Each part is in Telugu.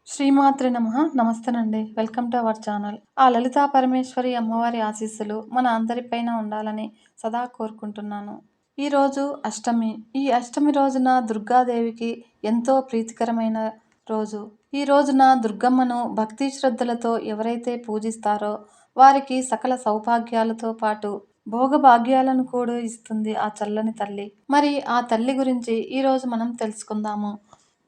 శ్రీమాత్రే నమః. నమస్తేనండి. Welcome to our channel. ఆ లలితా పరమేశ్వరి అమ్మవారి ఆశీస్సులు మన అందరిపైన ఉండాలని సదా కోరుకుంటున్నాను. ఈరోజు అష్టమి. ఈ అష్టమి రోజున దుర్గాదేవికి ఎంతో ప్రీతికరమైన రోజు. ఈ రోజున దుర్గమ్మను భక్తి శ్రద్ధలతో ఎవరైతే పూజిస్తారో వారికి సకల సౌభాగ్యాలతో పాటు భోగభాగ్యాలను కూడా ఇస్తుంది ఆ చల్లని తల్లి. మరి ఆ తల్లి గురించి ఈరోజు మనం తెలుసుకుందాము.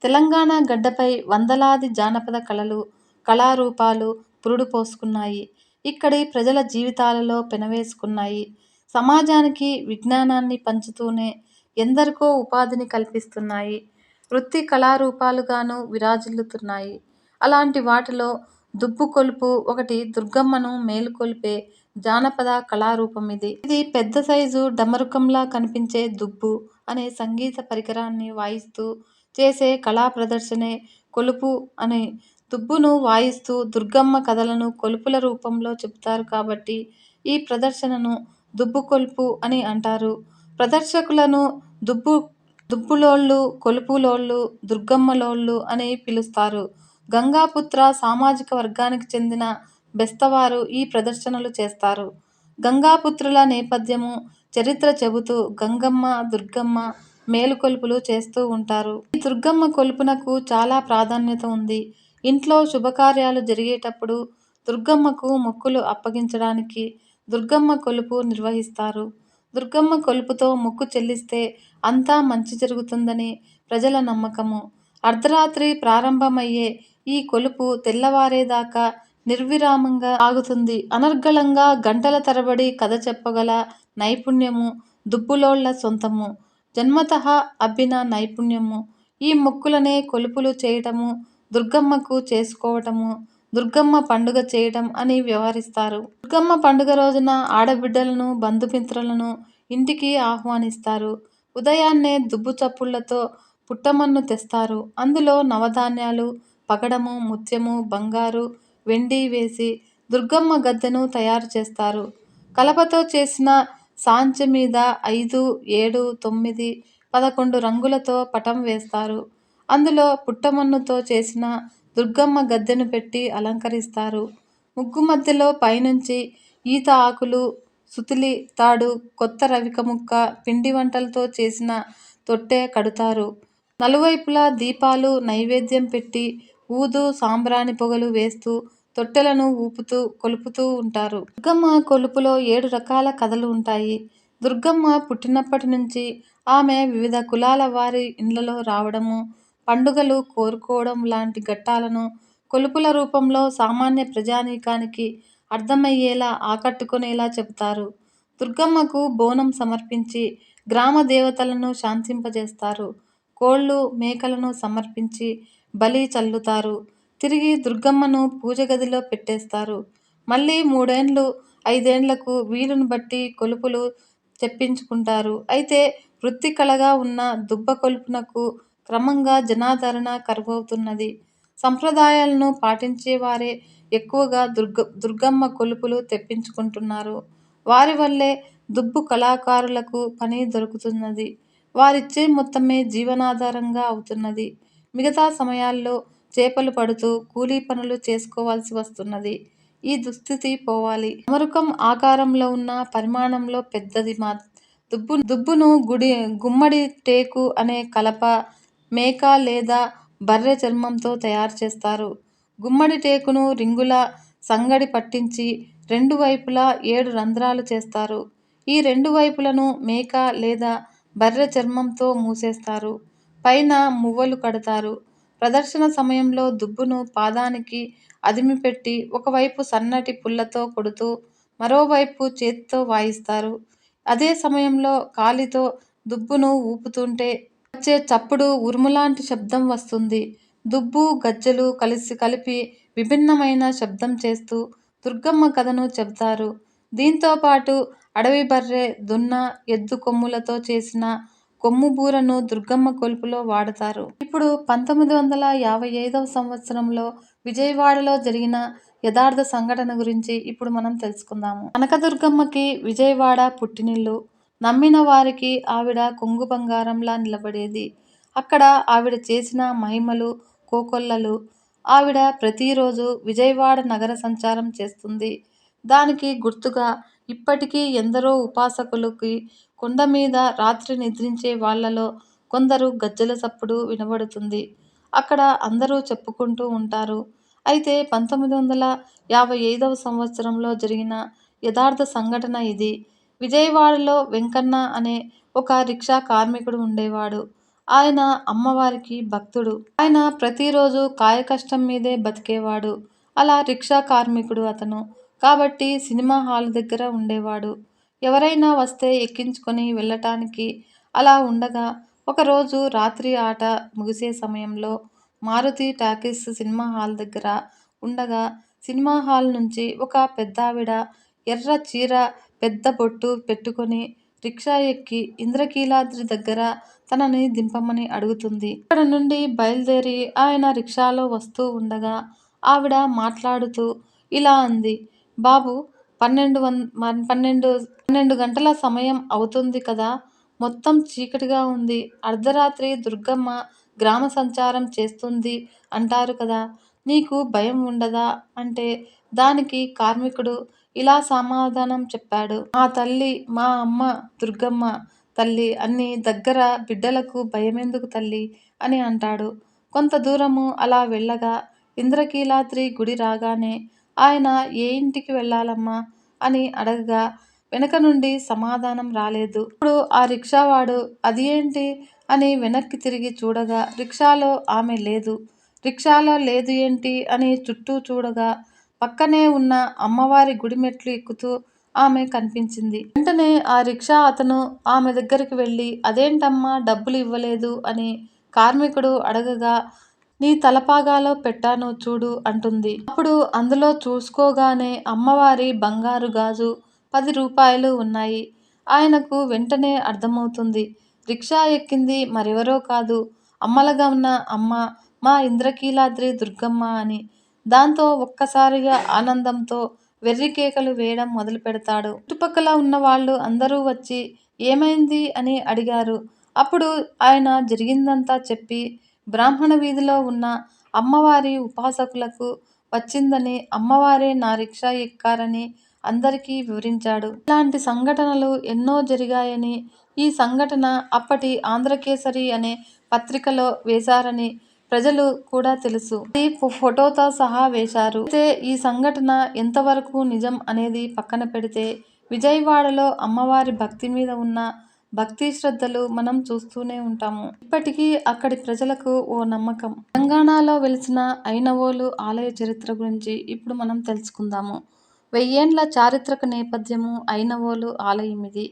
తెలంగాణ గడ్డపై వందలాది జానపద కళలు, కళారూపాలు పురుడు పోసుకున్నాయి. ఇక్కడి ప్రజల జీవితాలలో పెనవేసుకున్నాయి. సమాజానికి విజ్ఞానాన్ని పంచుతూనే ఎందరికో ఉపాధిని కల్పిస్తున్నాయి. వృత్తి కళారూపాలుగాను విరాజిల్లుతున్నాయి. అలాంటి వాటిలో దుబ్బు కొలుపు ఒకటి. దుర్గమ్మను మేలుకొల్పే జానపద కళారూపం ఇది. ఇది పెద్ద సైజు డమరుకంలా కనిపించే దుబ్బు అనే సంగీత పరికరాన్ని వాయిస్తూ చేసే కళా ప్రదర్శనే కొలుపు అని. దుబ్బును వాయిస్తూ దుర్గమ్మ కథలను కొలుపుల రూపంలో చెబుతారు కాబట్టి ఈ ప్రదర్శనను దుబ్బు కొలుపు అని అంటారు. ప్రదర్శకులను దుబ్బులోళ్ళు, కొలుపులోళ్ళు, దుర్గమ్మలోళ్ళు అని పిలుస్తారు. గంగాపుత్ర సామాజిక వర్గానికి చెందిన బెస్తవారు ఈ ప్రదర్శనలు చేస్తారు. గంగాపుత్రుల నేపథ్యము, చరిత్ర చెబుతూ గంగమ్మ, దుర్గమ్మ మేలుకొలుపులు చేస్తూ ఉంటారు. ఈ దుర్గమ్మ కొలుపునకు చాలా ప్రాధాన్యత ఉంది. ఇంట్లో శుభకార్యాలు జరిగేటప్పుడు దుర్గమ్మకు మొక్కులు అప్పగించడానికి దుర్గమ్మ కొలుపు నిర్వహిస్తారు. దుర్గమ్మ కొలుపుతో మొక్కు చెల్లిస్తే అంతా మంచి జరుగుతుందని ప్రజల నమ్మకము. అర్ధరాత్రి ప్రారంభమయ్యే ఈ కొలుపు తెల్లవారేదాకా నిర్విరామంగా సాగుతుంది. అనర్గళంగా గంటల తరబడి కథ చెప్పగల నైపుణ్యము దుబ్బులోళ్ళ సొంతము. జన్మతః అబ్బిన నైపుణ్యము. ఈ మొక్కులనే కొలుపులు చేయటము, దుర్గమ్మకు చేసుకోవటము, దుర్గమ్మ పండుగ చేయటం అని వ్యవహరిస్తారు. దుర్గమ్మ పండుగ రోజున ఆడబిడ్డలను, బంధుమిత్రులను ఇంటికి ఆహ్వానిస్తారు. ఉదయాన్నే దుబ్బు చప్పుళ్లతో పుట్టమన్ను తెస్తారు. అందులో నవధాన్యాలు, పగడము, ముత్యము, బంగారు, వెండి వేసి దుర్గమ్మ గద్దెను తయారు చేస్తారు. కలపతో చేసిన సాంచె మీద 5, 7, 9, 11 రంగులతో పటం వేస్తారు. అందులో పుట్టమన్నుతో చేసిన దుర్గమ్మ గద్దెను పెట్టి అలంకరిస్తారు. ముగ్గు మధ్యలో పైనుంచి ఈత ఆకులు, సుతిలి తాడు, కొత్త రవిక ముక్క, పిండి వంటలతో చేసిన తొట్టె కడుతారు. నలువైపులా దీపాలు నైవేద్యం పెట్టి ఊదు సాంబ్రాణి పొగలు వేస్తూ తొట్టెలను ఊపుతూ కొలుపుతూ ఉంటారు. దుర్గమ్మ కొలుపులో 7 రకాల కథలు ఉంటాయి. దుర్గమ్మ పుట్టినప్పటి నుంచి ఆమె వివిధ కులాల వారి ఇండ్లలో రావడము, పండుగలు కోరుకోవడం లాంటి ఘట్టాలను కొలుపుల రూపంలో సామాన్య ప్రజానీకానికి అర్థమయ్యేలా, ఆకట్టుకునేలా చెబుతారు. దుర్గమ్మకు బోనం సమర్పించి గ్రామ దేవతలను శాంతింపజేస్తారు. కోళ్లు, మేకలను సమర్పించి బలి చల్లుతారు. తిరిగి దుర్గమ్మను పూజ గదిలో పెట్టేస్తారు. మళ్ళీ 3 5 వీలును బట్టి కొలుపులు తెప్పించుకుంటారు. అయితే వృత్తి కళగా ఉన్న దుబ్బ కొలుపునకు క్రమంగా జనాదరణ కరువవుతున్నది. సంప్రదాయాలను పాటించేవారే ఎక్కువగా దుర్గమ్మ కొలుపులు తెప్పించుకుంటున్నారు. వారి వల్లే దుబ్బు కళాకారులకు పని దొరుకుతున్నది. వారిచ్చే మొత్తమే జీవనాధారంగా అవుతున్నది. మిగతా సమయాల్లో చేపలు పడుతూ కూలీ పనులు చేసుకోవాల్సి వస్తున్నది. ఈ దుస్థితి పోవాలి. డమరుకం ఆకారంలో ఉన్న పరిమాణంలో పెద్దది దుబ్బును గుమ్మడి టేకు అనే కలప, మేక లేదా బర్రె చర్మంతో తయారు చేస్తారు. గుమ్మడి టేకును రింగుల సంగడి పట్టించి 2 వైపులా 7 రంధ్రాలు చేస్తారు. ఈ 2 వైపులను మేక లేదా బర్రె చర్మంతో మూసేస్తారు. పైన మువ్వలు కడతారు. ప్రదర్శన సమయంలో దుబ్బును పాదానికి అదిమిపెట్టి ఒకవైపు సన్నటి పుల్లతో కొడుతూ మరోవైపు చేతితో వాయిస్తారు. అదే సమయంలో కాలితో దుబ్బును ఊపుతుంటే వచ్చే చప్పుడు ఉరుములాంటి శబ్దం వస్తుంది. దుబ్బు, గజ్జెలు కలిపి విభిన్నమైన శబ్దం చేస్తూ దుర్గమ్మ కథను చెబుతారు. దీంతో పాటు అడవి బర్రె, దున్న, ఎద్దు కొమ్ములతో చేసిన కొమ్ముబూరను దుర్గమ్మ కొలుపులో వాడతారు. ఇప్పుడు 1955వ సంవత్సరంలో విజయవాడలో జరిగిన యథార్థ సంఘటన గురించి ఇప్పుడు మనం తెలుసుకుందాము. కనకదుర్గమ్మకి విజయవాడ పుట్టినిల్లు. నమ్మిన వారికి ఆవిడ కొంగు బంగారంలా నిలబడేది. అక్కడ ఆవిడ చేసిన మహిమలు కోకొల్లలు. ఆవిడ ప్రతిరోజు విజయవాడ నగర సంచారం చేస్తుంది. దానికి గుర్తుగా ఇప్పటికీ ఎందరో ఉపాసకులకి కొండ మీద రాత్రి నిద్రించే వాళ్ళలో కొందరు గజ్జెల చప్పుడు వినబడుతుంది. అక్కడ అందరూ చెప్పుకుంటూ ఉంటారు. అయితే 1955వ సంవత్సరంలో జరిగిన యథార్థ సంఘటన ఇది. విజయవాడలో వెంకన్న అనే ఒక రిక్షా కార్మికుడు ఉండేవాడు. ఆయన అమ్మవారికి భక్తుడు. ఆయన ప్రతిరోజు కాయకష్టం మీదే బతికేవాడు. అలా రిక్షా కార్మికుడు అతను. కాబట్టి సినిమా హాల్ దగ్గర ఉండేవాడు. ఎవరైనా వస్తే ఎక్కించుకొని వెళ్ళటానికి అలా ఉండగా ఒకరోజు రాత్రి ఆట ముగిసే సమయంలో మారుతి టాకీస్ సినిమా హాల్ దగ్గర ఉండగా సినిమా హాల్ నుంచి ఒక పెద్దావిడ ఎర్ర చీర పెద్ద బొట్టు పెట్టుకొని రిక్షా ఎక్కి ఇంద్రకీలాద్రి దగ్గర తనని దింపమని అడుగుతుంది. అక్కడ నుండి బయలుదేరి ఆయన రిక్షాలో వస్తూ ఉండగా ఆవిడ మాట్లాడుతూ ఇలా అంది. బాబు, 12 గంటల సమయం అవుతుంది కదా, మొత్తం చీకటిగా ఉంది. అర్ధరాత్రి దుర్గమ్మ గ్రామ సంచారం చేస్తుంది అంటారు కదా, నీకు భయం ఉండదా అంటే దానికి కార్మికుడు ఇలా సమాధానం చెప్పాడు. మా తల్లి, మా అమ్మ దుర్గమ్మ తల్లి అన్ని దగ్గర బిడ్డలకు భయమెందుకు తల్లి అని అంటాడు. కొంత దూరము అలా వెళ్ళగా ఇంద్రకీలాద్రి గుడి రాగానే ఆయన ఏ ఇంటికి వెళ్ళాలమ్మా అని అడగగా వెనక నుండి సమాధానం రాలేదు. ఇప్పుడు ఆ రిక్షావాడు అది ఏంటి అని వెనక్కి తిరిగి చూడగా రిక్షాలో ఆమె లేదు. రిక్షాలో లేదు ఏంటి అని చుట్టూ చూడగా పక్కనే ఉన్న అమ్మవారి గుడి మెట్లు ఎక్కుతూ ఆమె కనిపించింది. వెంటనే ఆ రిక్షా అతను ఆమె దగ్గరికి వెళ్ళి అదేంటమ్మా డబ్బులు ఇవ్వలేదు అని కార్మికుడు అడగగా నీ తలపాగాలో పెట్టాను చూడు అంటుంది. అప్పుడు అందులో చూసుకోగానే అమ్మవారి బంగారు గాజు 10 రూపాయలు ఉన్నాయి. ఆయనకు వెంటనే అర్థమవుతుంది. రిక్షా ఎక్కింది మరెవరో కాదు, అమ్మలగన్న అమ్మ మా ఇంద్రకీలాద్రి దుర్గమ్మ అని. దాంతో ఒక్కసారిగా ఆనందంతో వెర్రి కేకలు వేయడం మొదలు పెడతాడు. చుట్టుపక్కల ఉన్న వాళ్ళు అందరూ వచ్చి ఏమైంది అని అడిగారు. అప్పుడు ఆయన జరిగిందంతా చెప్పి బ్రాహ్మణ వీధిలో ఉన్న అమ్మవారి ఉపాసకులకు వచ్చిందని, అమ్మవారే నా రిక్షా ఎక్కారని అందరికీ వివరించాడు. ఇలాంటి సంఘటనలు ఎన్నో జరిగాయని, ఈ సంఘటన అప్పటి ఆంధ్రకేసరి అనే పత్రికలో వేశారని ప్రజలు కూడా తెలుసు. అది ఫోటోతో సహా వేశారు. అయితే ఈ సంఘటన ఎంతవరకు నిజం అనేది పక్కన పెడితే విజయవాడలో అమ్మవారి భక్తి మీద ఉన్న భక్తి శ్రద్ధలు మనం చూస్తూనే ఉంటాము. ఇప్పటికీ అక్కడి ప్రజలకు ఓ నమ్మకం. తెలంగాణలో వెలిసిన ఐనవోలు ఆలయ చరిత్ర గురించి ఇప్పుడు మనం తెలుసుకుందాము. 1000 ఏండ్ల చారిత్రక నేపథ్యము ఐనవోలు ఆలయం ఇది.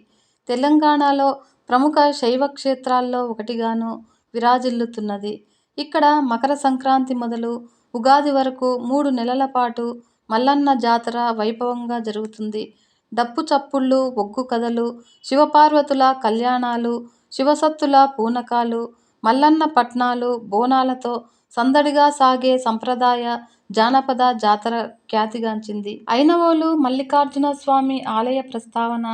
తెలంగాణలో ప్రముఖ శైవ క్షేత్రాల్లో ఒకటిగాను విరాజిల్లుతున్నది. ఇక్కడ మకర సంక్రాంతి మొదలు ఉగాది వరకు 3 నెలల పాటు మల్లన్న జాతర వైభవంగా జరుగుతుంది. డప్పు చప్పుళ్ళు, ఒగ్గు కథలు, శివపార్వతుల కళ్యాణాలు, శివసత్తుల పూనకాలు, మల్లన్న పట్నాలు, బోనాలతో సందడిగా సాగే సంప్రదాయ జానపద జాతర ఖ్యాతిగాంచింది. ఐనవోలు మల్లికార్జున స్వామి ఆలయ ప్రస్తావన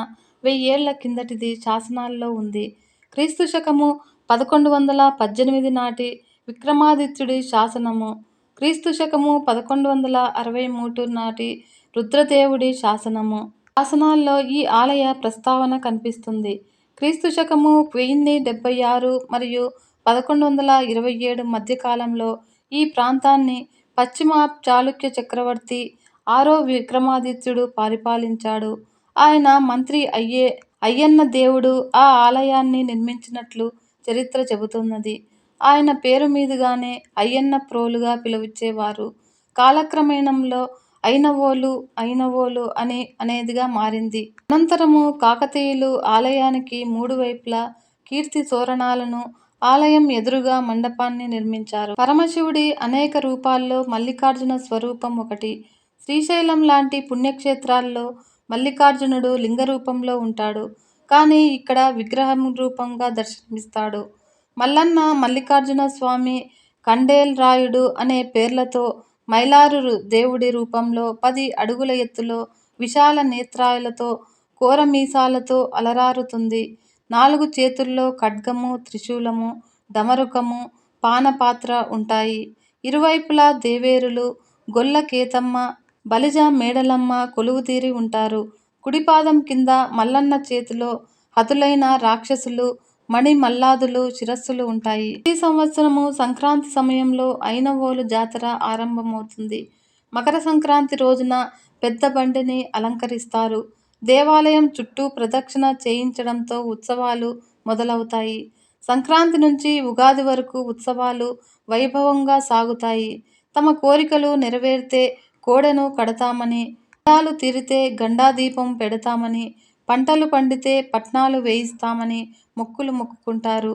1000 ఏళ్ల కిందటిది శాసనాల్లో ఉంది. క్రీస్తు శకము 1118 నాటి విక్రమాదిత్యుడి శాసనము, క్రీస్తు శకము 1163 నాటి రుద్రదేవుడి శాసనము. శాసనాల్లో ఈ ఆలయ ప్రస్తావన కనిపిస్తుంది. క్రీస్తు శకము 1076 మరియు 1127 మధ్యకాలంలో ఈ ప్రాంతాన్ని పశ్చిమ చాళుక్య చక్రవర్తి 6వ విక్రమాదిత్యుడు పరిపాలించాడు. ఆయన మంత్రి అయ్యన్న దేవుడు ఆ ఆలయాన్ని నిర్మించినట్లు చరిత్ర చెబుతున్నది. ఆయన పేరు మీదుగానే అయ్యన్న ప్రోలుగా పిలిచేవారు. కాలక్రమేణంలో ఐనవోలు అనేదిగా మారింది. అనంతరము కాకతీయులు ఆలయానికి 3 వైపులా కీర్తి తోరణాలను, ఆలయం ఎదురుగా మండపాన్ని నిర్మించారు. పరమశివుడి అనేక రూపాల్లో మల్లికార్జున స్వరూపం ఒకటి. శ్రీశైలం లాంటి పుణ్యక్షేత్రాల్లో మల్లికార్జునుడు లింగ రూపంలో ఉంటాడు. కానీ ఇక్కడ విగ్రహం రూపంగా దర్శనమిస్తాడు. మల్లన్న, మల్లికార్జున స్వామి, కండేల్ రాయుడు అనే పేర్లతో మైలారు దేవుడి రూపంలో 10 అడుగుల ఎత్తులో విశాల నేత్రాలతో కోర మీసాలతో అలరారుతుంది. 4 చేతుల్లో ఖడ్గము, త్రిశూలము, డమరుకము, పానపాత్ర ఉంటాయి. ఇరువైపులా దేవేరులు, గొల్ల కేతమ్మ, బలిజ మేడలమ్మ కొలువుతీరి ఉంటారు. కుడిపాదం కింద మల్లన్న చేతిలో హతులైన రాక్షసులు మణి మల్లాదులు శిరస్సులు ఉంటాయి. ప్రతి సంవత్సరము సంక్రాంతి సమయంలో ఐనవోలు జాతర ఆరంభమవుతుంది. మకర సంక్రాంతి రోజున పెద్ద బండిని అలంకరిస్తారు. దేవాలయం చుట్టూ ప్రదక్షిణ చేయించడంతో ఉత్సవాలు మొదలవుతాయి. సంక్రాంతి నుంచి ఉగాది వరకు ఉత్సవాలు వైభవంగా సాగుతాయి. తమ కోరికలు నెరవేరితే కోడెను కడతామని, కష్టాలు తీరితే గండాదీపం పెడతామని, పంటలు పండితే పట్నాలు వేయిస్తామని మొక్కులు మొక్కుకుంటారు.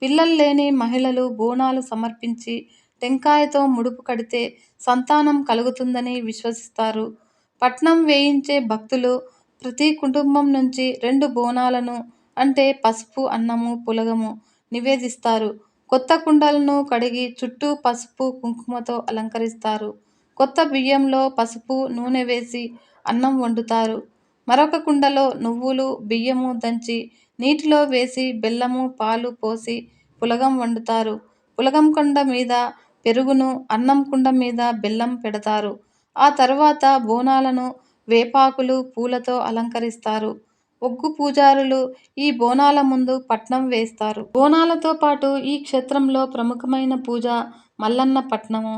పిల్లల్లేని మహిళలు బోనాలు సమర్పించి టెంకాయతో ముడుపు కడితే సంతానం కలుగుతుందని విశ్వసిస్తారు. పట్నం వేయించే భక్తులు ప్రతి కుటుంబం నుంచి 2 బోనాలను అంటే పసుపు, అన్నము, పులగము నివేదిస్తారు. కొత్త కుండలను కడిగి చుట్టూ పసుపు, కుంకుమతో అలంకరిస్తారు. కొత్త బియ్యంలో పసుపు, నూనె వేసి అన్నం వండుతారు. మరొక కుండలో నువ్వులు, బియ్యము దంచి నీటిలో వేసి బెల్లము, పాలు పోసి పులగం వండుతారు. పులగం కుండ మీద పెరుగును, అన్నం కుండ మీద బెల్లం పెడతారు. ఆ తర్వాత బోనాలను వేపాకులు, పూలతో అలంకరిస్తారు. ఒగ్గు పూజారులు ఈ బోనాల ముందు పట్నం వేస్తారు. బోనాలతో పాటు ఈ క్షేత్రంలో ప్రముఖమైన పూజ మల్లన్న పట్నము.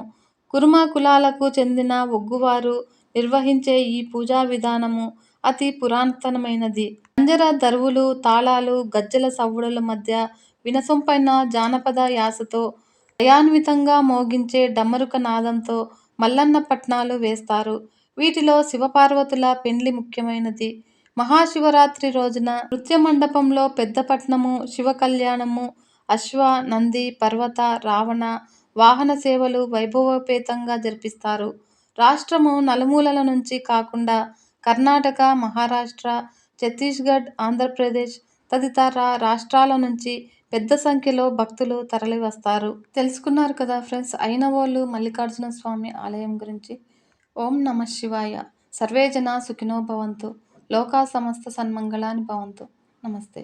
కురుమ కులాలకు చెందిన ఒగ్గువారు నిర్వహించే ఈ పూజా విధానము అతి పురాతనమైనది. కంజర దరువులు, తాళాలు, గజ్జెల సవ్వడుల మధ్య వినసొంపైన జానపద యాసతో లయాన్వితంగా మోగించే డమరుక నాదంతో మల్లన్న పట్నాలు వేస్తారు. వీటిలో శివపార్వతుల పెండ్లి ముఖ్యమైనది. మహాశివరాత్రి రోజున నృత్య మండపంలో పెద్ద పట్నము, శివ కళ్యాణము, అశ్వ, నంది, పర్వత, రావణ వాహన సేవలు వైభవోపేతంగా జరిపిస్తారు. రాష్ట్రము నలుమూలల నుంచి కాకుండా కర్ణాటక, మహారాష్ట్ర, ఛత్తీస్గఢ్, ఆంధ్రప్రదేశ్ తదితర రాష్ట్రాల నుంచి పెద్ద సంఖ్యలో భక్తులు తరలివస్తారు. తెలుసుకున్నారు కదా ఫ్రెండ్స్, ఐనవోలు మల్లికార్జున స్వామి ఆలయం గురించి. ఓం నమః శివాయ. సర్వే జనా సుఖినో భవంతు. లోకా సమస్త సన్మంగళాని భవంతు. నమస్తే.